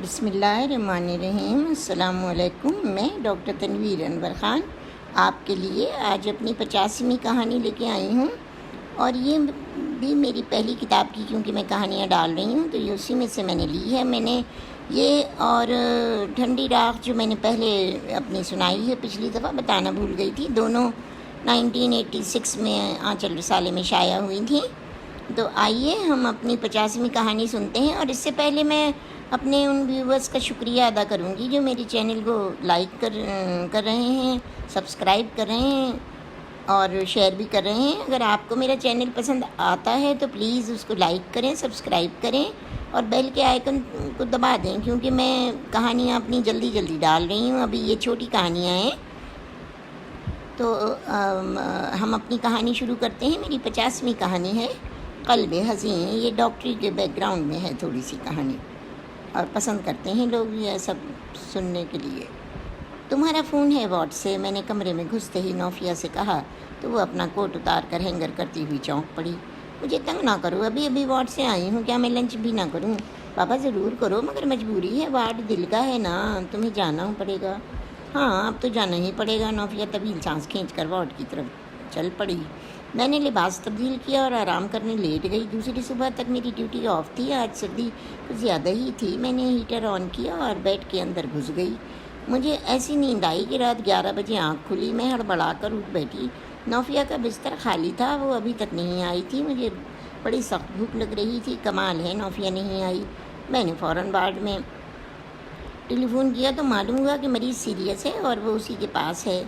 بسم اللہ الرحمن الرحیم۔ السلام علیکم۔ میں ڈاکٹر تنویر انور خان آپ کے لیے آج اپنی 50ویں کہانی لے کے آئی ہوں، اور یہ بھی میری پہلی کتاب کی، کیونکہ میں کہانیاں ڈال رہی ہوں تو یہ اسی میں سے میں نے لی ہے۔ میں نے یہ اور ٹھنڈی راکھ جو میں نے پہلے اپنی سنائی ہے پچھلی دفعہ، بتانا بھول گئی تھی، دونوں 1986 میں آنچل رسالے میں شائع ہوئی تھیں۔ تو آئیے ہم اپنی 50ویں کہانی سنتے ہیں، اور اس سے پہلے میں اپنے ان ویورز کا شکریہ ادا کروں گی جو میری چینل کو لائک کر رہے ہیں، سبسکرائب کر رہے ہیں اور شیئر بھی کر رہے ہیں۔ اگر آپ کو میرا چینل پسند آتا ہے تو پلیز اس کو لائک کریں، سبسکرائب کریں اور بیل کے آئیکن کو دبا دیں، کیونکہ میں کہانیاں اپنی جلدی جلدی ڈال رہی ہوں۔ ابھی یہ چھوٹی کہانیاں ہیں، تو ہم اپنی کہانی شروع کرتے ہیں۔ میری 50ویں کہانی ہے قلب حزین۔ یہ ڈاکٹری کے بیک گراؤنڈ میں ہے تھوڑی سی کہانی، اور پسند کرتے ہیں لوگ یہ سب سننے کے لیے۔ تمہارا فون ہے واٹ سے، میں نے کمرے میں گھستے ہی نوفیہ سے کہا، تو وہ اپنا کوٹ اتار کر ہینگر کرتی ہوئی چونک پڑی۔ مجھے تنگ نہ کرو، ابھی واٹ سے آئی ہوں، کیا میں لنچ بھی نہ کروں؟ بابا ضرور کرو، مگر مجبوری ہے، وارڈ دل کا ہے نا، تمہیں جانا پڑے گا۔ ہاں اب تو جانا ہی پڑے گا۔ نوفیہ طویل سانس کھینچ کر وارڈ کی طرف چل پڑی۔ میں نے لباس تبدیل کیا اور آرام کرنے لیٹ گئی۔ دوسری صبح تک میری ڈیوٹی آف تھی، آج سردی کچھ زیادہ ہی تھی۔ میں نے ہیٹر آن کیا اور بیڈ کے اندر گھس گئی۔ مجھے ایسی نیند آئی کہ رات 11 بجے آنکھ کھلی۔ میں ہڑبڑا کر اٹھ بیٹھی۔ نوفیہ کا بستر خالی تھا، وہ ابھی تک نہیں آئی تھی۔ مجھے بڑی سخت بھوک لگ رہی تھی۔ کمال ہے نوفیہ نہیں آئی۔ میں نے فوراً وارڈ میں ٹیلی فون کیا تو معلوم ہوا کہ مریض سیریس ہے اور وہ اسی کے پاس ہے۔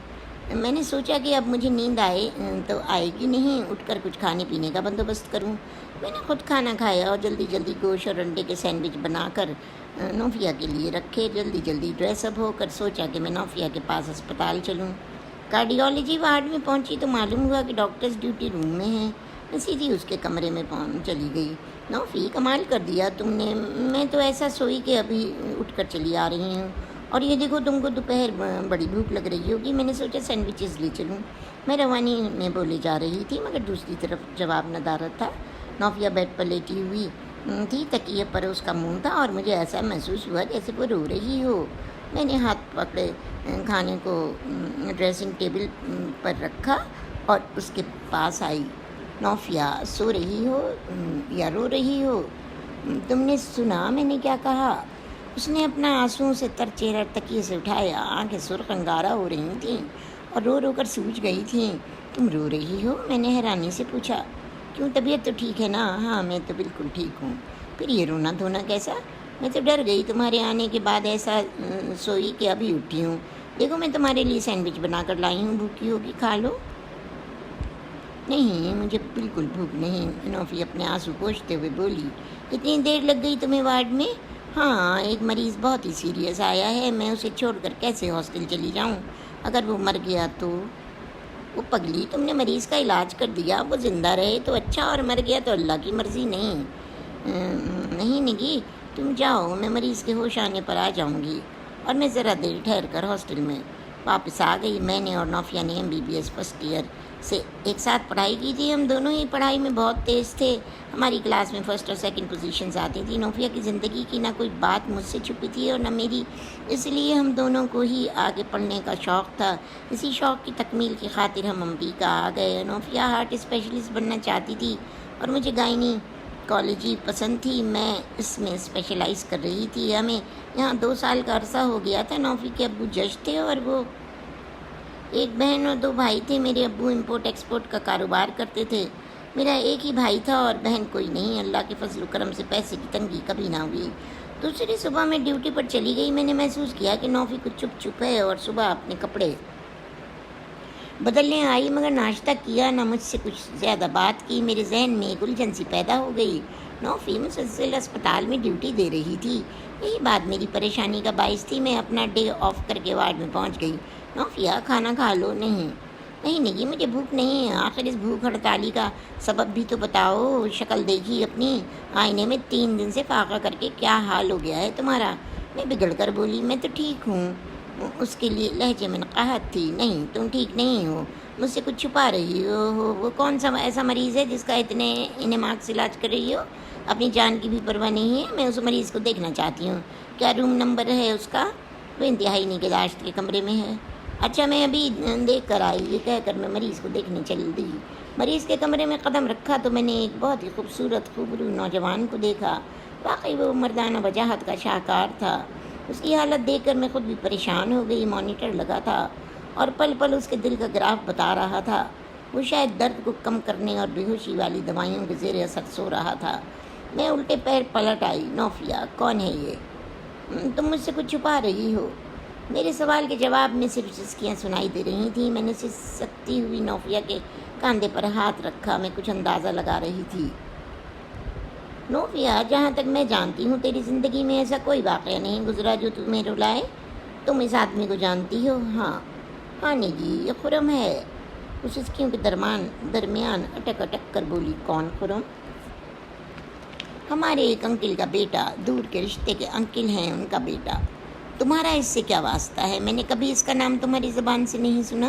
میں نے سوچا کہ اب مجھے نیند آئے تو آئے گی نہیں، اٹھ کر کچھ کھانے پینے کا بندوبست کروں۔ میں نے خود کھانا کھایا اور جلدی گوشت اور انڈے کے سینڈوچ بنا کر نوفیہ کے لیے رکھے۔ جلدی ڈریس اپ ہو کر سوچا کہ میں نوفیہ کے پاس اسپتال چلوں۔ کارڈیالوجی وارڈ میں پہنچی تو معلوم ہوا کہ ڈاکٹرز ڈیوٹی روم میں ہیں۔ میں سیدھی اس کے کمرے میں چلی گئی۔ نوفی، کمال کر دیا تم نے، میں تو ایسا سوئی کہ ابھی اٹھ کر چلی آ رہی ہوں، اور یہ دیکھو تم کو دوپہر بڑی بھوک لگ رہی ہوگی، میں نے سوچا سینڈوچز لے چلوں۔ میں روانی میں بولے جا رہی تھی، مگر دوسری طرف جواب ندارت تھا۔ نوفیہ بیڈ پر لیٹی ہوئی تھی، تکیے پر اس کا منہ تھا، اور مجھے ایسا محسوس ہوا جیسے وہ رو رہی ہو۔ میں نے ہاتھ پکڑے کھانے کو ڈریسنگ ٹیبل پر رکھا اور اس کے پاس آئی۔ نوفیہ، سو رہی ہو یا رو رہی ہو؟ تم نے سنا میں نے کیا کہا؟ اس نے اپنا آنسوؤں سے تر چہرہ تکیے سے اٹھایا۔ آنکھیں سرخ انگارہ ہو رہی تھیں اور رو کر سوج گئی تھیں۔ تم رو رہی ہو؟ میں نے حیرانی سے پوچھا۔ کیوں، طبیعت تو ٹھیک ہے نا؟ ہاں میں تو بالکل ٹھیک ہوں۔ پھر یہ رونا دھونا کیسا؟ میں تو ڈر گئی تمہارے آنے کے بعد، ایسا سوئی کہ ابھی اٹھی ہوں۔ دیکھو میں تمہارے لیے سینڈوچ بنا کر لائی ہوں، بھوکی ہوگی کھا لو۔ نہیں مجھے بالکل بھوک نہیں، نوفی اپنے آنسو پوچھتے ہوئے بولی۔ اتنی دیر لگ گئی تمہیں وارڈ میں؟ ہاں، ایک مریض بہت ہی سیریس آیا ہے، میں اسے چھوڑ کر کیسے ہاسٹل چلی جاؤں؟ اگر وہ مر گیا تو؟ وہ پگلی، تم نے مریض کا علاج کر دیا، وہ زندہ رہے تو اچھا، اور مر گیا تو اللہ کی مرضی۔ نہیں نگی، تم جاؤ، میں مریض کے ہوش آنے پر آ جاؤں گی۔ اور میں ذرا دیر ٹھہر کر ہاسٹل میں واپس آ گئی۔ میں نے اور نوفیہ نے MBBS فرسٹ ایئر سے ایک ساتھ پڑھائی کی تھی۔ ہم دونوں ہی پڑھائی میں بہت تیز تھے، ہماری کلاس میں فرسٹ اور سیکنڈ پوزیشنز آتی تھی۔ نوفیہ کی زندگی کی نہ کوئی بات مجھ سے چھپی تھی اور نہ میری، اس لیے ہم دونوں کو ہی آگے پڑھنے کا شوق تھا۔ اسی شوق کی تکمیل کی خاطر ہم امریکہ آ گئے۔ نوفیہ ہارٹ اسپیشلسٹ بننا چاہتی تھی اور مجھے گائنیکالوجی پسند تھی، میں اس میں اسپیشلائز کر رہی تھی۔ ہمیں یہاں 2 سال کا عرصہ ہو گیا تھا۔ نوفی کے ابو جج تھے اور وہ ایک بہن اور 2 بھائی تھے۔ میرے ابو امپورٹ ایکسپورٹ کا کاروبار کرتے تھے۔ میرا ایک ہی بھائی تھا اور بہن کوئی نہیں۔ اللہ کے فضل و کرم سے پیسے کی تنگی کبھی نہ ہوئی۔ دوسری صبح میں ڈیوٹی پر چلی گئی۔ میں نے محسوس کیا کہ نوفی کچھ چپ ہے اور صبح اپنے کپڑے بدلنے آئی، مگر ناشتہ کیا نہ مجھ سے کچھ زیادہ بات کی۔ میرے ذہن میں ایک الجھن سی پیدا ہو گئی۔ نوفی مسلسل اسپتال میں ڈیوٹی دے رہی تھی، یہی بات میری پریشانی کا باعث تھی۔ میں اپنا ڈے آف کر کے وارڈ میں پہنچ گئی۔ نوفیہ، کھانا کھا لو۔ نہیں مجھے بھوک نہیں ہے۔ آخر اس بھوک ہڑتالی کا سبب بھی تو بتاؤ۔ شکل دیکھی اپنی آئینے میں، 3 دن سے فاقہ کر کے کیا حال ہو گیا ہے تمہارا؟ میں بگڑ کر بولی، میں تو ٹھیک ہوں۔ اس کے لیے لہجے میں نقاہت تھی۔ نہیں تم ٹھیک نہیں ہو، مجھ سے کچھ چھپا رہی ہو۔ وہ کون سا ایسا مریض ہے جس کا اتنے انعماق سے علاج کر رہی ہو؟ اپنی جان کی بھی پرواہ نہیں ہے؟ میں اس مریض کو دیکھنا چاہتی ہوں۔ کیا روم نمبر ہے اس کا؟ وہ انتہائی نگہداشت کے کمرے میں ہے۔ اچھا میں ابھی دیکھ کر آئی، یہ کہہ کر میں مریض کو دیکھنے چل دی۔ مریض کے کمرے میں قدم رکھا تو میں نے ایک بہت ہی خوبصورت خوبرو نوجوان کو دیکھا۔ واقعی وہ مردانہ وجاہت کا شاہکار تھا۔ اس کی حالت دیکھ کر میں خود بھی پریشان ہو گئی۔ مانیٹر لگا تھا اور پل پل اس کے دل کا گراف بتا رہا تھا۔ وہ شاید درد کو کم کرنے اور بے ہوشی والی دوائیوں کے زیر اثر سو رہا تھا۔ میں الٹے پیر پلٹ آئی۔ نوفیہ کون ہے یہ؟ تم مجھ سے کچھ چھپا رہی ہو؟ میرے سوال کے جواب میں صرف چسکیاں سنائی دے رہی تھیں۔ میں نے سسکتی ہوئی نوفیہ کے کاندھے پر ہاتھ رکھا۔ میں کچھ اندازہ لگا رہی تھی۔ نوفیہ جہاں تک میں جانتی ہوں تیری زندگی میں ایسا کوئی واقعہ نہیں گزرا جو تمہیں رلائے۔ تم اس آدمی کو جانتی ہو؟ ہاں جی، یہ خرم ہے۔ اس سسکیوں کے درمیان اٹک اٹک کر بولی، کون خرم؟ ہمارے ایک انکل کا بیٹا، دور کے رشتے کے انکل ہیں، ان کا بیٹا۔ تمہارا اس سے کیا واسطہ ہے؟ میں نے کبھی اس کا نام تمہاری زبان سے نہیں سنا۔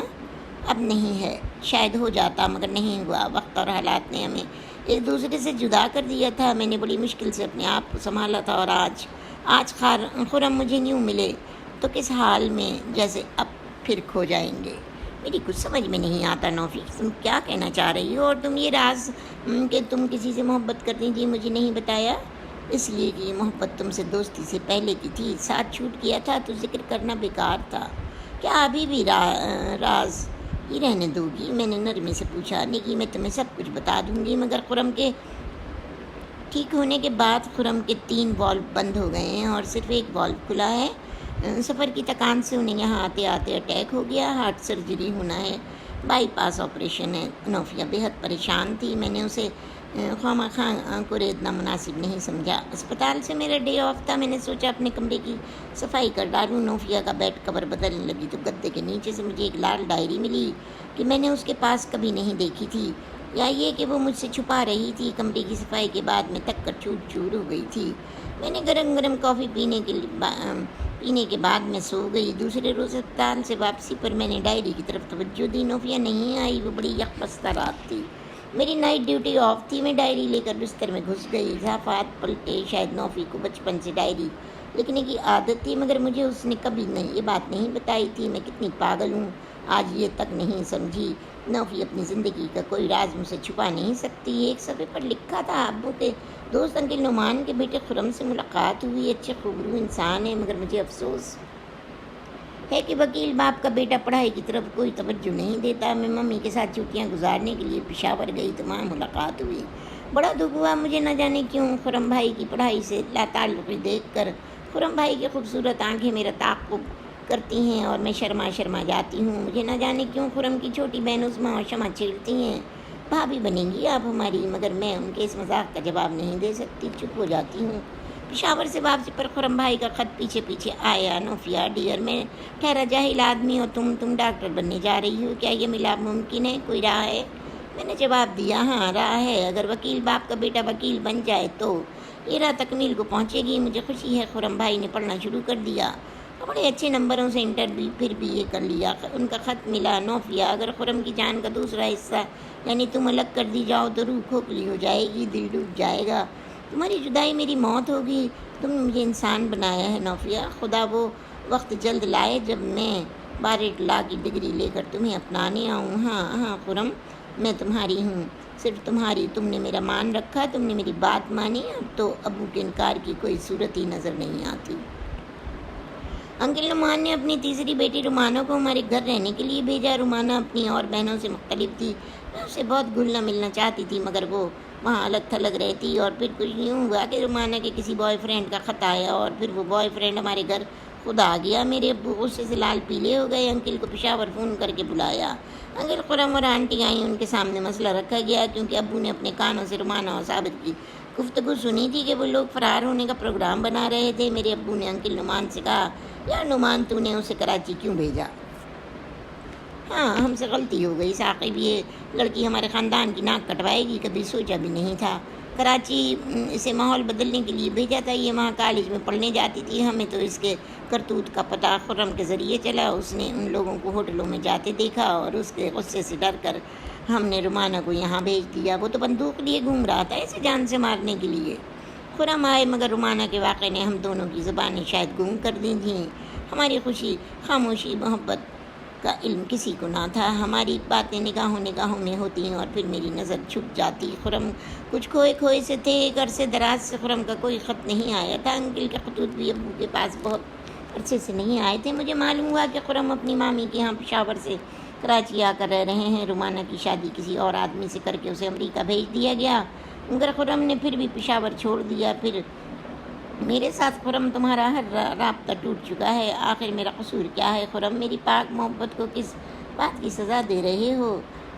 اب نہیں ہے، شاید ہو جاتا مگر نہیں ہوا۔ وقت اور حالات نے ہمیں ایک دوسرے سے جدا کر دیا تھا۔ میں نے بڑی مشکل سے اپنے آپ کو سنبھالا تھا اور آج خرم مجھے یوں ملے تو کس حال میں جیسے اب پھر کھو جائیں گے۔ میری کچھ سمجھ میں نہیں آتا نوفی، تم کیا کہنا چاہ رہی ہو؟ اور تم یہ راز کہ تم کسی سے محبت کرتی تھی مجھے نہیں بتایا؟ اس لیے کہ یہ محبت تم سے دوستی سے پہلے کی تھی، ساتھ چھوٹ کیا تھا تو ذکر کرنا بیکار تھا۔ کیا ابھی بھی راز ہی رہنے دو گی؟ میں نے نرمی سے پوچھا۔ نہیں، میں تمہیں سب کچھ بتا دوں گی، مگر خرم کے ٹھیک ہونے کے بعد خرم کے 3 والو بند ہو گئے ہیں اور صرف ایک والو کھلا ہے۔ سفر کی تکان سے انہیں یہاں آتے آتے اٹیک ہو گیا، ہارٹ سرجری ہونا ہے، بائی پاس آپریشن ہے۔ نوفیہ بے حد پریشان تھی۔ میں نے اسے خواہ کو ریدنا مناسب نہیں سمجھا۔ اسپتال سے میرا ڈے آف تھا۔ میں نے سوچا اپنے کمرے کی صفائی کر ڈالوں۔ نوفیہ کا بیڈ کور بدلنے لگی تو گدے کے نیچے سے مجھے ایک لال ڈائری ملی کہ میں نے اس کے پاس کبھی نہیں دیکھی تھی، یا یہ کہ وہ مجھ سے چھپا رہی تھی۔ کمرے کی صفائی کے بعد میں تک کر چور چور ہو گئی تھی۔ میں نے گرم گرم کافی پینے کے بعد میں سو گئی۔ دوسرے روز اسپتال سے واپسی پر میں نے ڈائری کی طرف توجہ دی۔ نوفیہ نہیں آئی۔ وہ بڑی یکبستہ رات تھی، میری نائٹ ڈیوٹی آف تھی۔ میں ڈائری لے کر بستر میں گھس گئی، اضافات پلٹے۔ شاید نوفی کو بچپن سے ڈائری لکھنے کی عادت تھی، مگر مجھے اس نے کبھی یہ بات نہیں بتائی تھی۔ میں کتنی پاگل ہوں، آج یہ تک نہیں سمجھی۔ نوفی اپنی زندگی کا کوئی راز مجھ سے چھپا نہیں سکتی۔ ایک صفحے پر لکھا تھا، ابو کے دوست انکل نعمان کے بیٹے خرم سے ملاقات ہوئی، اچھے خوبرو انسان ہے، مگر مجھے افسوس ہے کہ وکیل باپ کا بیٹا پڑھائی کی طرف کوئی توجہ نہیں دیتا۔ میں ممی کے ساتھ چھٹیاں گزارنے کے لیے پشاور گئی تو وہاں ملاقات ہوئی۔ بڑا دکھ ہوا مجھے، نہ جانے کیوں۔ خرم بھائی کی پڑھائی سے لاتعلقی دیکھ کر خرم بھائی کی خوبصورت آنکھیں میرا تعاقب کرتی ہیں اور میں شرما جاتی ہوں۔ مجھے نہ جانے کیوں خرم کی چھوٹی بہن عظمیٰ اور شمع چھیڑتی ہیں، بھابھی بنیں گی آپ ہماری، مگر میں ان کے اس مذاق کا جواب نہیں دے سکتی، چپ ہو جاتی ہوں۔ پشاور سے واپسی پر خرم بھائی کا خط پیچھے پیچھے آیا، نوفیہ ڈیئر، میں ٹھہرا جاہل آدمی اور تم ڈاکٹر بننے جا رہی ہو، کیا یہ ملاپ ممکن ہے؟ کوئی راہ ہے؟ میں نے جواب دیا، ہاں راہ ہے، اگر وکیل باپ کا بیٹا وکیل بن جائے تو یہ راہ تکمیل کو پہنچے گی۔ مجھے خوشی ہے خرم بھائی نے پڑھنا شروع کر دیا، بڑے اچھے نمبروں سے انٹرویو پھر بھی یہ کر لیا۔ ان کا خط ملا، نوفیہ اگر خرم کی جان کا دوسرا حصہ یعنی تم الگ کر دی جاؤ تو روح کھوکھلی ہو جائے گی، دل ڈوب جائے گا، تمہاری جدائی میری موت ہوگی۔ تم نے مجھے انسان بنایا ہے نوفیہ، خدا وہ وقت جلد لائے جب میں بارٹ لا کی ڈگری لے کر تمہیں اپنانے آؤں۔ ہاں خرم، میں تمہاری ہوں، صرف تمہاری۔ تم نے میرا مان رکھا، تم نے میری بات مانی، اب تو ابو کے انکار کی کوئی صورت ہی نظر نہیں آتی۔ انکل نعمان نے اپنی تیسری بیٹی رومانہ کو ہمارے گھر رہنے کے لیے بھیجا۔ رومانہ اپنی اور بہنوں سے مختلف تھی، میں اسے بہت گھلنا ملنا چاہتی تھی، مگر وہ وہاں الگ تھلگ رہتی۔ اور پھر کچھ یوں ہوا کہ رومانہ کے کسی بوائے فرینڈ کا خط آیا اور پھر وہ بوائے فرینڈ ہمارے گھر خود آ گیا۔ میرے ابو غصے سے لال پیلے ہو گئے، انکل کو پشاور فون کر کے بلایا۔ انکل خرم اور آنٹی آئیں، ان کے سامنے مسئلہ رکھا گیا، کیونکہ ابو نے اپنے کانوں سے رومانہ اور ثابت کی گفتگو سنی تھی کہ وہ لوگ فرار ہونے کا پروگرام بنا رہے تھے۔ میرے ابو نے انکل نعمان سے کہا، یار نعمان تو نے اسے کراچی کیوں بھیجا؟ ہاں ہم سے غلطی ہو گئی ثاقب، یہ لڑکی ہمارے خاندان کی ناک کٹوائے گی، کبھی سوچا بھی نہیں تھا۔ کراچی اسے ماحول بدلنے کے لیے بھیجا تھا، یہ وہاں کالج میں پڑھنے جاتی تھی، ہمیں تو اس کے کرتوت کا پتہ خرم کے ذریعے چلا۔ اس نے ان لوگوں کو ہوٹلوں میں جاتے دیکھا اور اس کے غصے سے ڈر کر ہم نے رومانہ کو یہاں بھیج دیا۔ وہ تو بندوق لیے گھوم رہا تھا اسے جان سے مارنے کے لیے۔ خرم آئے مگر رومانہ کے واقعے نے ہم دونوں کی زبانیں شاید گم کر دی تھیں۔ ہماری خوشی، خاموشی، محبت کا علم کسی کو نہ تھا۔ ہماری باتیں نگاہوں میں ہوتی اور پھر میری نظر چھپ جاتی۔ خرم کچھ کھوئے سے تھے۔ ایک عرصے دراز سے خرم کا کوئی خط نہیں آیا تھا۔ انکل کے خطوط بھی ابو کے پاس بہت عرصے سے نہیں آئے تھے۔ مجھے معلوم ہوا کہ خرم اپنی مامی کے ہاں پشاور سے کراچی آ کر رہ رہے ہیں۔ رومانہ کی شادی کسی اور آدمی سے کر کے اسے امریکہ بھیج دیا گیا، مگر خرم نے پھر بھی پشاور چھوڑ دیا۔ پھر میرے ساتھ خرم تمہارا ہر رابطہ ٹوٹ چکا ہے۔ آخر میرا قصور کیا ہے خرم؟ میری پاک محبت کو کس بات کی سزا دے رہے ہو؟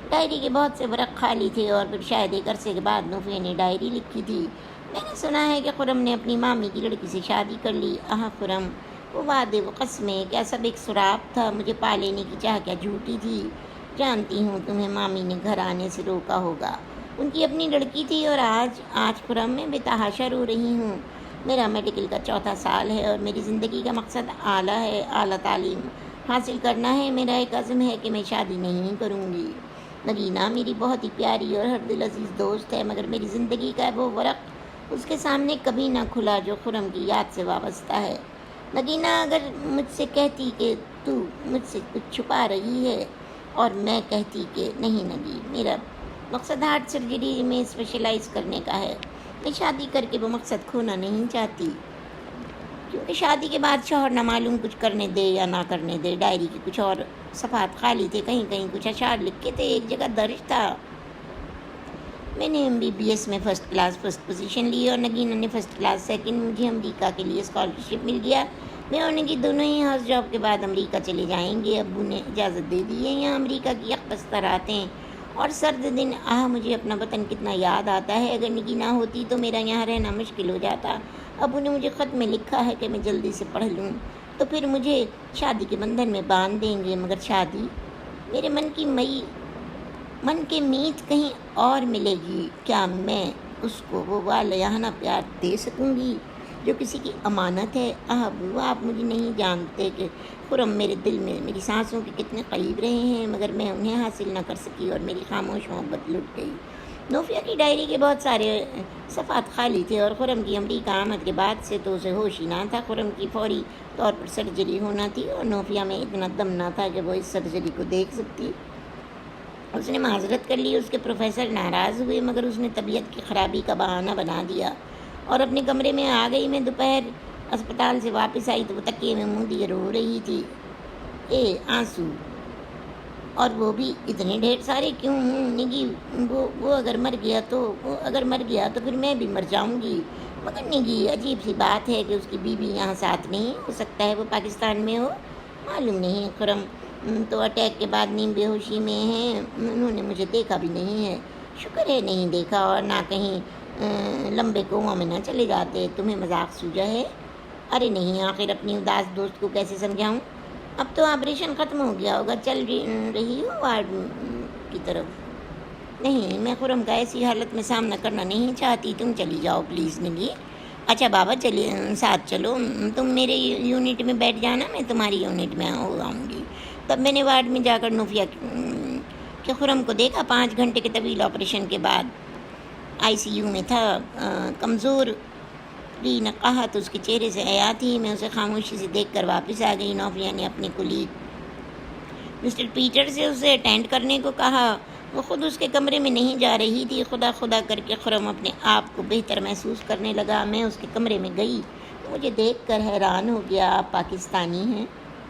ڈائری کے بہت سے ورق خالی تھے اور پھر شاید ایک عرصے کے بعد نوفیہ نے ڈائری لکھی تھی۔ میں نے سنا ہے کہ خرم نے اپنی مامی کی لڑکی سے شادی کر لی۔ خرم، وہ وعدے، وہ قسمیں، کیا سب ایک سراب تھا؟ مجھے پا لینے کی چاہ کیا جھوٹی تھی؟ جانتی ہوں تمہیں مامی نے گھر آنے سے روکا ہوگا، ان کی اپنی لڑکی تھی۔ اور آج خرم میں بے تحاشا رو رہی ہوں۔ میرا میڈیکل کا 4تھا سال ہے اور میری زندگی کا مقصد اعلیٰ ہے، اعلیٰ تعلیم حاصل کرنا ہے۔ میرا ایک عزم ہے کہ میں شادی نہیں کروں گی۔ نگینہ میری بہت ہی پیاری اور ہر دل عزیز دوست ہے، مگر میری زندگی کا وہ ورق اس کے سامنے کبھی نہ کھلا جو خرم کی یاد سے وابستہ ہے۔ نگینہ، اگر مجھ سے کہتی کہ تو مجھ سے کچھ چھپا رہی ہے اور میں کہتی کہ نہیں نگی، میرا مقصد ہارٹ سرجری میں اسپیشلائز کرنے کا ہے، میں شادی کر کے وہ مقصد کھونا نہیں چاہتی، کیونکہ شادی کے بعد شوہر نہ معلوم کچھ کرنے دے یا نہ کرنے دے۔ ڈائری کے کچھ اور صفحات خالی تھے، کہیں کچھ اشعار لکھے تھے، ایک جگہ درج تھا: میں نے MBBS میں فرسٹ پوزیشن لی اور نگینہ نے فرسٹ کلاس سیکنڈ۔ مجھے امریکہ کے لیے اسکالرشپ مل گیا۔ میں اور نگی دونوں ہی ہاؤس جاب کے بعد امریکہ چلے جائیں گے۔ ابو نے اجازت دے دی ہے۔ یہاں امریکہ کی یکپستہ راتیں اور سرد دن، مجھے اپنا وطن کتنا یاد آتا ہے۔ اگر نگی نہ ہوتی تو میرا یہاں رہنا مشکل ہو جاتا۔ ابو نے مجھے خط میں لکھا ہے کہ میں جلدی سے پڑھ لوں تو پھر مجھے شادی کے بندھن میں باندھ دیں گے، مگر شادی میرے من کے میت کہیں اور ملے گی۔ کیا میں اس کو وہ والہانہ پیار دے سکوں گی جو کسی کی امانت ہے؟ ابو، آپ مجھے نہیں جانتے کہ خرم میرے دل میں میری سانسوں کے کتنے قریب رہے ہیں، مگر میں انہیں حاصل نہ کر سکی اور میری خاموش محبت لٹ گئی۔ نوفیہ کی ڈائری کے بہت سارے صفحات خالی تھے اور خرم کی امریکہ آمد کے بعد سے تو اسے ہوش ہی نہ تھا۔ خرم کی فوری طور پر سرجری ہونا تھی اور نوفیہ میں اتنا دم نہ تھا کہ وہ اس سرجری کو دیکھ سکتی۔ اس نے معذرت کر لی۔ اس کے پروفیسر ناراض ہوئے، مگر اس نے طبیعت کی خرابی کا بہانہ بنا دیا اور اپنے کمرے میں آ گئی۔ میں دوپہر اسپتال سے واپس آئی تو وہ تکیے میں منہ دیے رو رہی تھی۔ آنسو، اور وہ بھی اتنے ڈھیر سارے کیوں؟ نگی، وہ اگر مر گیا تو پھر میں بھی مر جاؤں گی۔ مگر نگی، عجیب سی بات ہے کہ اس کی بیوی یہاں ساتھ نہیں، ہو سکتا ہے وہ پاکستان میں ہو، معلوم نہیں۔ خرم تو اٹیک کے بعد نیم بے ہوشی میں ہیں، انہوں نے مجھے دیکھا بھی نہیں ہے۔ شکر ہے نہیں دیکھا اور نہ کہیں لمبے کوما میں نہ چلے جاتے۔ تمہیں مذاق سوجا ہے؟ ارے نہیں، آخر اپنی اداس دوست کو کیسے سمجھاؤں؟ اب تو آپریشن ختم ہو گیا ہوگا، چل رہی ہو وارڈ کی طرف؟ نہیں، میں خرم کا ایسی حالت میں سامنا کرنا نہیں چاہتی، تم چلی جاؤ پلیز نگی۔ اچھا بابا، چلیے ساتھ چلو، تم میرے یونٹ میں بیٹھ جانا، میں تمہاری یونٹ میں آؤں گی۔ تب میں نے وارڈ میں جا کر نوفیہ کے خرم کو دیکھا۔ 5 گھنٹے کے طویل آپریشن کے بعد ICU میں تھا، کمزور نقاہت اس کے چہرے سے عیاں تھی۔ میں اسے خاموشی سے دیکھ کر واپس آ گئی۔ نوفیہ نے اپنے کولیگ مسٹر پیٹر سے اسے اٹینڈ کرنے کو کہا۔ وہ خود اس کے کمرے میں نہیں جا رہی تھی۔ خدا کر کے خرم اپنے آپ کو بہتر محسوس کرنے لگا۔ میں اس کے کمرے میں گئی، مجھے دیکھ کر حیران ہو گیا۔ آپ پاکستانی ہیں؟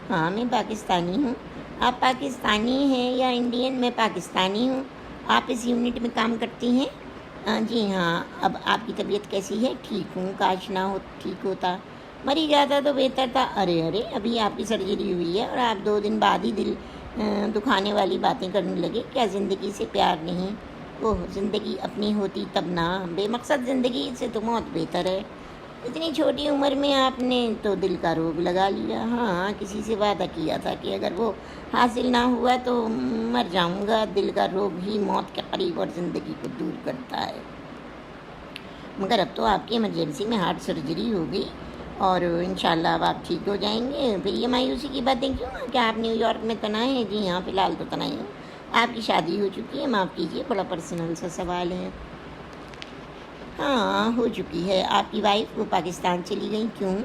ہاں، میں پاکستانی ہوں۔ آپ پاکستانی ہیں یا انڈین؟ میں پاکستانی ہوں۔ آپ اس یونٹ میں کام کرتی ہیں؟ جی ہاں۔ اب آپ کی طبیعت کیسی ہے؟ ٹھیک ہوں، کاش نہ ٹھیک ہوتا، مر ہی جاتا تو بہتر تھا۔ ارے ابھی آپ کی سرجری ہوئی ہے اور آپ 2 دن بعد ہی دل دکھانے والی باتیں کرنے لگے۔ کیا زندگی سے پیار نہیں؟ زندگی اپنی ہوتی تب نہ، بے مقصد زندگی سے تو موت بہتر ہے۔ اتنی چھوٹی عمر میں آپ نے تو دل کا روگ لگا لیا۔ ہاں، کسی سے وعدہ کیا تھا کہ اگر وہ حاصل نہ ہوا تو مر جاؤں گا۔ دل کا روگ ہی موت کے قریب اور زندگی کو دور کرتا ہے۔ مگر اب تو آپ کی ایمرجنسی میں ہارٹ سرجری ہو گئی اور انشاءاللہ اب آپ ٹھیک ہو جائیں گے۔ پھر یہ مایوسی کی باتیں کیوں؟ کیا آپ نیو یارک میں تنہا ہیں؟ جی ہاں، فی الحال تو تنہا ہوں۔ آپ کی شادی ہو چکی ہے؟ معاف کیجیے، بڑا پرسنل سا سوال ہے۔ ہاں ہو چکی ہے، آپ کی وائف وہ پاکستان چلی گئی، کیوں؟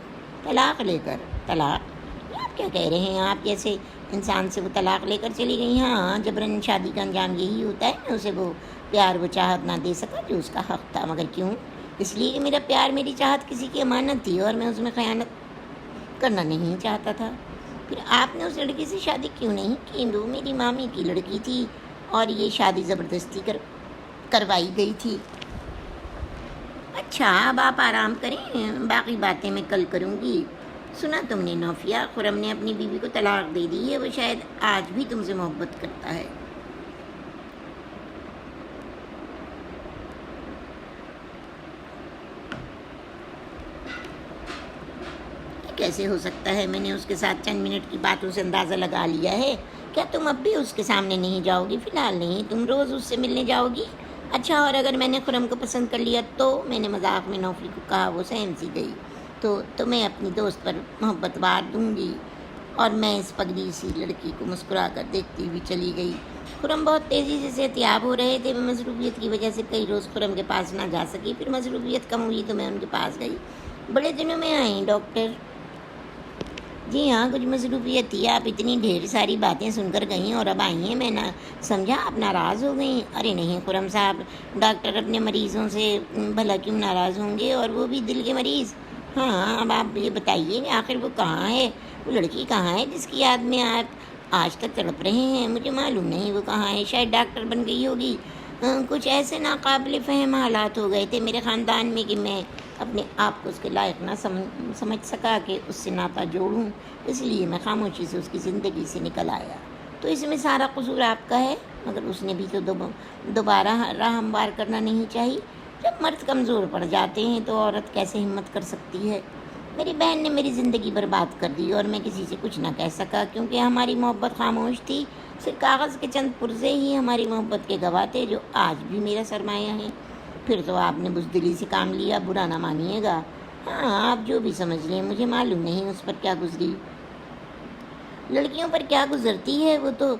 طلاق لے کر۔ طلاق؟ یہ آپ کیا کہہ رہے ہیں؟ آپ کیسے انسان سے وہ طلاق لے کر چلی گئی؟ ہاں، جبراً شادی کا انجام یہی ہوتا ہے، میں اسے وہ پیار وہ چاہت نہ دے سکا جو اس کا حق تھا، مگر کیوں؟ اس لیے کہ میرا پیار میری چاہت کسی کی امانت تھی اور میں اس میں خیانت کرنا نہیں چاہتا تھا۔ پھر آپ نے اس لڑکی سے شادی کیوں نہیں کی؟ وہ میری مامی کی لڑکی تھی اور یہ شادی زبردستی کروائی گئی تھی۔ اچھا اب آپ آرام کریں، باقی باتیں میں کل کروں گی۔ سنا تم نے نوفیہ، خرم نے اپنی بیوی کو طلاق دے دی ہے، وہ شاید آج بھی تم سے محبت کرتا ہے۔ کیسے ہو سکتا ہے؟ میں نے اس کے ساتھ چند منٹ کی باتوں سے اندازہ لگا لیا ہے۔ کیا تم اب بھی اس کے سامنے نہیں جاؤ گی؟ فی الحال نہیں، تم روز اس سے ملنے جاؤ گی؟ اچھا، اور اگر میں نے خرم کو پسند کر لیا تو؟ میں نے مذاق میں نوفی کو کہا، وہ سہم سی گئی۔ تو میں اپنی دوست پر محبت وار دوں گی۔ اور میں اس پگلی سی لڑکی کو مسکرا کر دیکھتی ہوئی چلی گئی۔ خرم بہت تیزی سے صحتیاب ہو رہے تھے، میں مصروفیت کی وجہ سے کئی روز خرم کے پاس نہ جا سکی، پھر مصروفیت کم ہوئی تو میں ان کے پاس گئی۔ بڑے دنوں میں آئیں ڈاکٹر؟ جی ہاں، کچھ مصروفیت تھی، آپ اتنی ڈھیر ساری باتیں سن کر گئیں اور اب آئی ہیں، میں نہ سمجھا آپ ناراض ہو گئیں۔ ارے نہیں خرم صاحب، ڈاکٹر اپنے مریضوں سے بھلا کیوں ناراض ہوں گے، اور وہ بھی دل کے مریض؟ ہاں، اب آپ یہ بتائیے کہ آخر وہ کہاں ہے، وہ لڑکی کہاں ہے جس کی یاد میں آپ آج تک تڑپ رہے ہیں؟ مجھے معلوم نہیں وہ کہاں ہے، شاید ڈاکٹر بن گئی ہوگی۔ کچھ ایسے ناقابل فہم حالات ہو گئے تھے میرے خاندان میں کہ میں اپنے آپ کو اس کے لائق نہ سمجھ سکا کہ اس سے ناطہ جوڑوں، اس لیے میں خاموشی سے اس کی زندگی سے نکل آیا۔ تو اس میں سارا قصور آپ کا ہے، مگر اس نے بھی تو دوبارہ راہ ہموار کرنا نہیں چاہیے۔ جب مرد کمزور پڑ جاتے ہیں تو عورت کیسے ہمت کر سکتی ہے؟ میری بہن نے میری زندگی برباد کر دی اور میں کسی سے کچھ نہ کہہ سکا کیونکہ ہماری محبت خاموش تھی۔ صرف کاغذ کے چند پرزے ہی ہماری محبت کے گواہ تھے جو آج بھی میرا سرمایہ ہیں۔ پھر تو آپ نے بزدلی سے کام لیا، برا نہ مانیے گا۔ ہاں، آپ جو بھی سمجھ لیں، مجھے معلوم نہیں اس پر کیا گزری۔ لڑکیوں پر کیا گزرتی ہے، وہ تو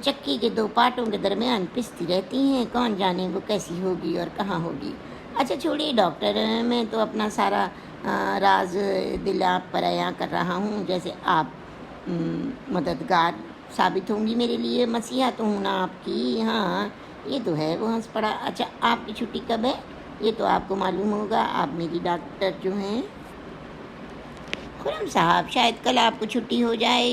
چکی کے دو پارٹوں کے درمیان پستی رہتی ہیں، کون جانے وہ کیسی ہوگی اور کہاں ہوگی۔ اچھا چھوڑیے ڈاکٹر، میں تو اپنا سارا راز دل آپ پر عیاں کر رہا ہوں، جیسے آپ مددگار ثابت ہوں گی میرے لیے، مسیحا تو ہوں نا آپ کی۔ ہاں یہ تو ہے، وہ ہنس پڑا۔ اچھا آپ کی چھٹی کب ہے؟ یہ تو آپ کو معلوم ہوگا، آپ میری ڈاکٹر جو ہیں۔ خرم صاحب، شاید کل آپ کو چھٹی ہو جائے۔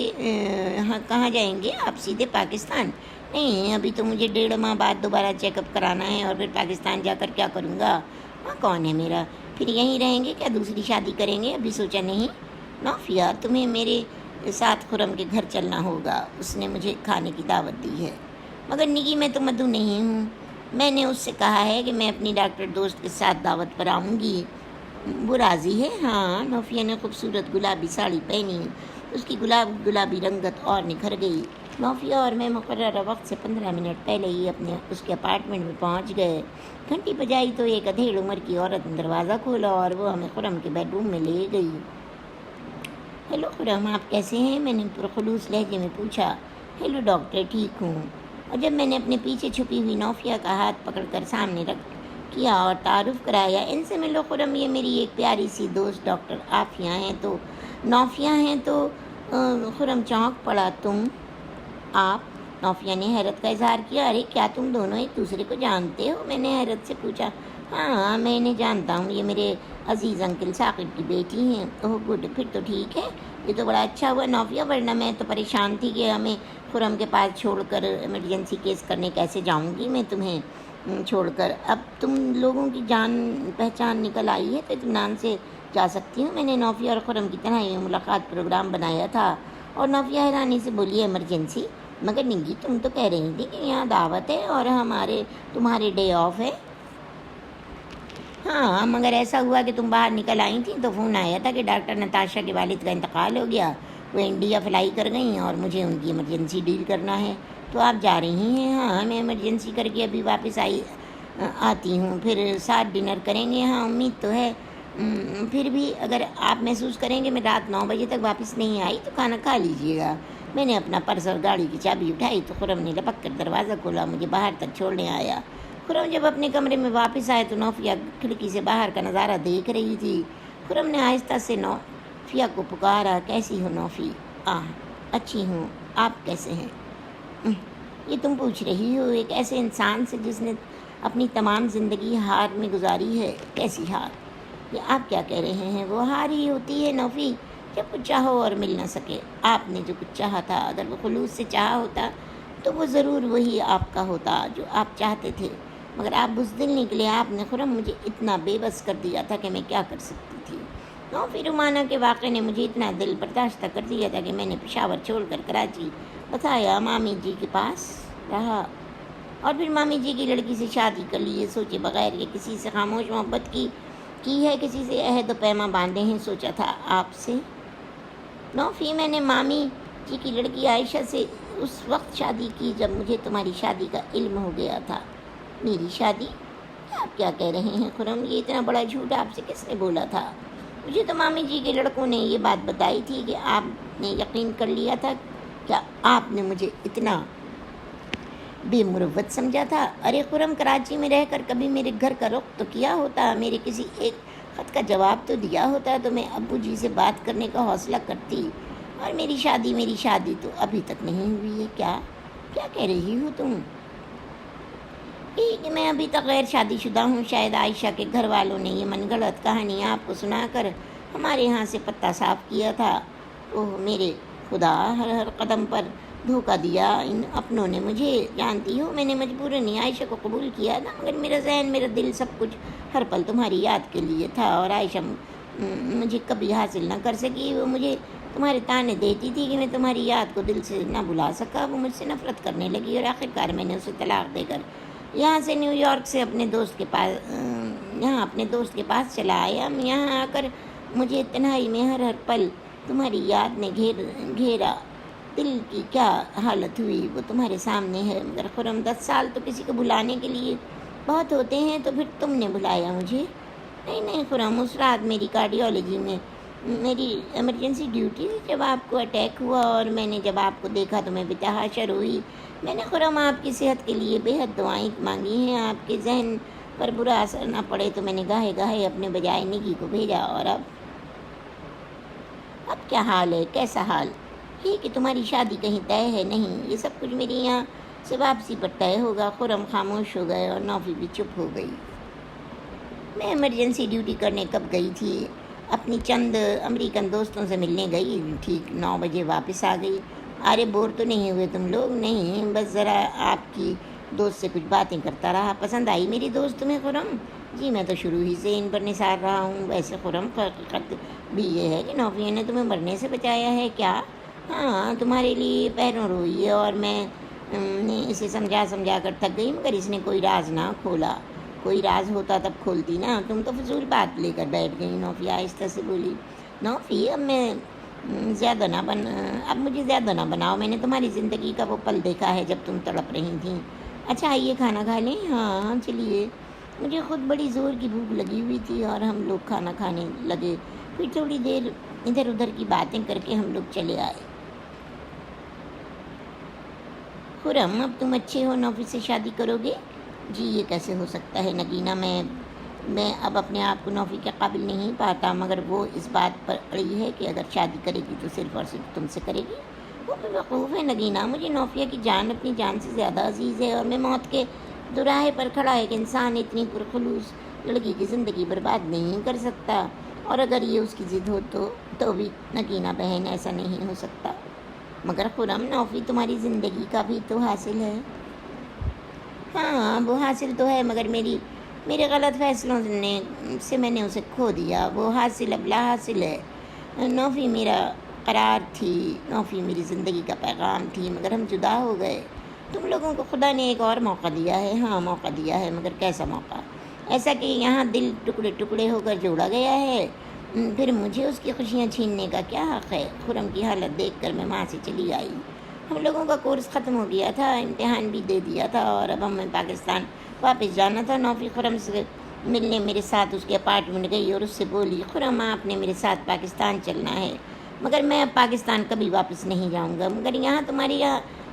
ہاں، کہاں جائیں گے آپ؟ سیدھے پاکستان؟ نہیں، ابھی تو مجھے 1.5 ماہ بعد دوبارہ چیک اپ کرانا ہے، اور پھر پاکستان جا کر کیا کروں گا؟ وہاں کون ہے میرا؟ پھر یہیں رہیں گے کیا دوسری شادی کریں گے؟ ابھی سوچا نہیں۔ نوفیہ، تمہیں میرے ساتھ خرم کے گھر چلنا ہوگا، اس نے مجھے کھانے کی دعوت دی ہے۔ مگر نگی میں تو مدعو نہیں ہوں، میں نے اس سے کہا ہے کہ میں اپنی ڈاکٹر دوست کے ساتھ دعوت پر آؤں گی۔ وہ راضی ہے؟ ہاں، نوفیہ نے خوبصورت گلابی ساڑی پہنی، اس کی گلابی رنگت اور نکھر گئی۔ نوفیہ اور میں مقررہ وقت سے 15 منٹ پہلے ہی اس کے اپارٹمنٹ میں پہنچ گئے۔ گھنٹی بجائی تو ایک ادھیڑ عمر کی عورت نے دروازہ کھولا اور وہ ہمیں خرم کے بیڈ روم میں لے گئی۔ ہیلو خرم، آپ کیسے ہیں؟ میں نے پرخلوص لہجے میں پوچھا۔ ہیلو ڈاکٹر، ٹھیک ہوں۔ اور جب میں نے اپنے پیچھے چھپی ہوئی نوفیہ کا ہاتھ پکڑ کر سامنے رکھ کیا اور تعارف کرایا، ان سے ملو خرم، یہ میری ایک پیاری سی دوست ڈاکٹر عافیہ ہیں۔ تو نوفیہ ہیں تو خرم چونک پڑا۔ تم؟ آپ؟ نوفیہ نے حیرت کا اظہار کیا۔ ارے کیا تم دونوں ایک دوسرے کو جانتے ہو؟ میں نے حیرت سے پوچھا۔ ہاں میں انہیں جانتا ہوں، یہ میرے عزیز انکل ثاقب کی بیٹی ہیں۔ اوہ گڈ، پھر تو ٹھیک ہے، یہ تو بڑا اچھا ہوا نوفیہ، ورنہ میں تو پریشان تھی کہ ہمیں خرم کے پاس چھوڑ کر ایمرجنسی کیس کرنے کیسے جاؤں گی میں تمہیں چھوڑ کر۔ اب تم لوگوں کی جان پہچان نکل آئی ہے تو اطمینان سے جا سکتی ہوں۔ میں نے نوفیہ اور خرم کی تنہائی میں ملاقات پروگرام بنایا تھا۔ اور نوفیہ حیرانی سے بولی، ایمرجنسی؟ مگر نگی تم تو کہہ رہی تھی کہ یہاں دعوت ہے اور تمہارے ڈے آف ہے۔ ہاں مگر ایسا ہوا کہ تم باہر نکل آئی تھیں تو فون آیا تھا کہ ڈاکٹر نتاشا کے والد کا انتقال ہو گیا، وہ انڈیا فلائی کر گئیں اور مجھے ان کی ایمرجنسی ڈیل کرنا ہے۔ تو آپ جا رہی ہیں؟ ہاں میں ایمرجنسی کر کے ابھی واپس آتی ہوں، پھر ساتھ ڈنر کریں گے۔ ہاں امید تو ہے، پھر بھی اگر آپ محسوس کریں کہ میں رات 9 بجے تک واپس نہیں آئی تو کھانا کھا لیجیے گا۔ میں نے اپنا پرس اور گاڑی کی چابی اٹھائی تو خرم نے لپک کر دروازہ کھولا، مجھے باہر تک چھوڑنے آیا۔ خرم جب اپنے کمرے میں واپس آئے تو نوفیہ کھڑکی سے باہر کا نظارہ دیکھ رہی تھی۔ خرم نے آہستہ سے نوفیہ کو پکارا، کیسی ہو نوفی؟ اچھی ہوں، آپ کیسے ہیں؟ یہ تم پوچھ رہی ہو ایک ایسے انسان سے جس نے اپنی تمام زندگی ہار میں گزاری ہے؟ کیسی ہار؟ یہ آپ کیا کہہ رہے ہیں؟ وہ ہار ہی ہوتی ہے نوفی جب کچھ چاہو اور مل نہ سکے۔ آپ نے جو کچھ چاہا تھا، اگر وہ خلوص سے چاہا ہوتا تو وہ ضرور وہی آپ کا ہوتا جو آپ چاہتے تھے، مگر آپ بزدل نکلے۔ آپ نے خرم مجھے اتنا بے بس کر دیا تھا کہ میں کیا کر سکتی تھی۔ نوفی رومانہ کے واقعے نے مجھے اتنا دل برداشتہ کر دیا تھا کہ میں نے پشاور چھوڑ کر کراچی بتایا، مامی جی کے پاس رہا اور پھر مامی جی کی لڑکی سے شادی کر لی، یہ سوچے بغیر کہ کسی سے خاموش محبت کی ہے، کسی سے عہد و پیما باندھے ہیں۔ سوچا تھا آپ سے نوفی، میں نے مامی جی کی لڑکی عائشہ سے اس وقت شادی کی جب مجھے تمہاری شادی کا علم ہو گیا تھا۔ میری شادی؟ آپ کیا کہہ رہے ہیں خرم؟ یہ اتنا بڑا جھوٹ آپ سے کس نے بولا تھا؟ مجھے تو مامی جی کے لڑکوں نے یہ بات بتائی تھی کہ آپ نے یقین کر لیا تھا۔ کیا آپ نے مجھے اتنا بے مروت سمجھا تھا؟ ارے خرم، کراچی میں رہ کر کبھی میرے گھر کا رخ تو کیا ہوتا، میرے کسی ایک خط کا جواب تو دیا ہوتا تو میں ابو جی سے بات کرنے کا حوصلہ کرتی۔ اور میری شادی تو ابھی تک نہیں ہوئی ہے۔ کیا کہہ رہی ہو تم؟ کہ میں ابھی تک غیر شادی شدہ ہوں۔ شاید عائشہ کے گھر والوں نے یہ من گھڑت کہانی آپ کو سنا کر ہمارے یہاں سے پتہ صاف کیا تھا۔ اوہ میرے خدا، ہر قدم پر دھوکہ دیا ان اپنوں نے مجھے۔ جانتی ہو میں نے مجبوراً عائشہ کو قبول کیا تھا، مگر میرا ذہن، میرا دل، سب کچھ ہر پل تمہاری یاد کے لیے تھا، اور عائشہ مجھے کبھی حاصل نہ کر سکی۔ وہ مجھے تمہارے تانے دیتی تھی کہ میں تمہاری یاد کو دل سے نہ بھلا سکا۔ وہ مجھ سے نفرت کرنے لگی اور آخرکار میں نے اسے طلاق دے کر یہاں سے نیو یارک سے اپنے دوست کے پاس چلا آیا۔ یہاں آ کر مجھے تنہائی میں ہر پل تمہاری یاد نے گھیرا۔ دل کی کیا حالت ہوئی وہ تمہارے سامنے ہے۔ مگر خرم، 10 سال تو کسی کو بھلانے کے لیے بہت ہوتے ہیں، تو پھر تم نے بلایا مجھے؟ نہیں خرم، اس رات میری کارڈیالوجی میں میری ایمرجنسی ڈیوٹی تھی جب آپ کو اٹیک ہوا، اور میں نے جب آپ کو دیکھا تو میں بتحاشر ہوئی۔ میں نے خرم آپ کی صحت کے لیے بے حد دعائیں مانگی ہیں، آپ کے ذہن پر برا اثر نہ پڑے تو میں نے گاہے گاہے اپنے بجائے نگی کو بھیجا۔ اور اب کیا حال ہے؟ کیسا حال؟ یہ کہ تمہاری شادی کہیں طے ہے؟ نہیں، یہ سب کچھ میری یہاں سے واپسی پر طے ہوگا۔ خرم خاموش ہو گئے اور نوفی بھی چپ ہو گئی۔ میں ایمرجنسی ڈیوٹی کرنے کب گئی تھی؟ اپنی چند امریکن دوستوں سے ملنے گئی، ٹھیک 9 بجے واپس آ گئی۔ ارے بور تو نہیں ہوئے تم لوگ؟ نہیں، بس ذرا آپ کی دوست سے کچھ باتیں کرتا رہا۔ پسند آئی میری دوست تمہیں خرم؟ جی میں تو شروع ہی سے ان پر نثار رہا ہوں۔ ویسے خرم، حقیقت بھی یہ ہے کہ نوفیہ نے تمہیں مرنے سے بچایا ہے۔ کیا؟ ہاں، تمہارے لیے پیروں روئی ہے، اور میں نے اسے سمجھا کر تھک گئی، مگر اس نے کوئی راز نہ کھولا۔ کوئی راز ہوتا تب کھولتی نا، تم تو فضول بات لے کر بیٹھ گئی۔ نوفیہ آہستہ سے بولی۔ نوفی، اب مجھے زیادہ نہ بناؤ۔ میں نے تمہاری زندگی کا وہ پل دیکھا ہے جب تم تڑپ رہی تھیں۔ اچھا آئیے کھانا کھا لیں؟ ہاں چلیے، مجھے خود بڑی زور کی بھوک لگی ہوئی تھی، اور ہم لوگ کھانا کھانے لگے۔ پھر تھوڑی دیر ادھر ادھر کی باتیں کر کے ہم لوگ چلے آئے۔ خرم، اب تم اچھے ہو، نوفی سے شادی کرو گے؟ جی یہ کیسے ہو سکتا ہے نگینہ، میں اب اپنے آپ کو نوفی کے قابل نہیں پاتا، مگر وہ اس بات پر اڑی ہے کہ اگر شادی کرے گی تو صرف اور صرف تم سے کرے گی۔ وہ بے وقوف ہے نگینہ، مجھے نوفیہ کی جان اپنی جان سے زیادہ عزیز ہے، اور میں موت کے دوراہے پر کھڑا ایک انسان اتنی پرخلوص لڑکی کی زندگی برباد نہیں کر سکتا۔ اور اگر یہ اس کی ضد ہو تو بھی نگینہ بہن، ایسا نہیں ہو سکتا۔ مگر خرم، نوفی تمہاری زندگی کا بھی تو حاصل ہے۔ ہاں وہ حاصل تو ہے، مگر میرے غلط فیصلوں سے میں نے اسے کھو دیا۔ وہ حاصل اب لا حاصل ہے۔ نوفی میرا قرار تھی، نوفی میری زندگی کا پیغام تھی، مگر ہم جدا ہو گئے۔ تم لوگوں کو خدا نے ایک اور موقع دیا ہے۔ ہاں موقع دیا ہے، مگر کیسا موقع؟ ایسا کہ یہاں دل ٹکڑے ٹکڑے ہو کر جوڑا گیا ہے، پھر مجھے اس کی خوشیاں چھیننے کا کیا حق ہے؟ خرم کی حالت دیکھ کر میں وہاں سے چلی آئی۔ ہم لوگوں کا کورس ختم ہو گیا تھا، امتحان بھی دے دیا تھا، اور اب ہمیں پاکستان واپس جانا تھا۔ نوفی خرم سے ملنے میرے ساتھ اس کے اپارٹمنٹ گئی اور اس سے بولی، خرم آپ نے میرے ساتھ پاکستان چلنا ہے، مگر میں اب پاکستان کبھی واپس نہیں جاؤں گا، مگر یہاں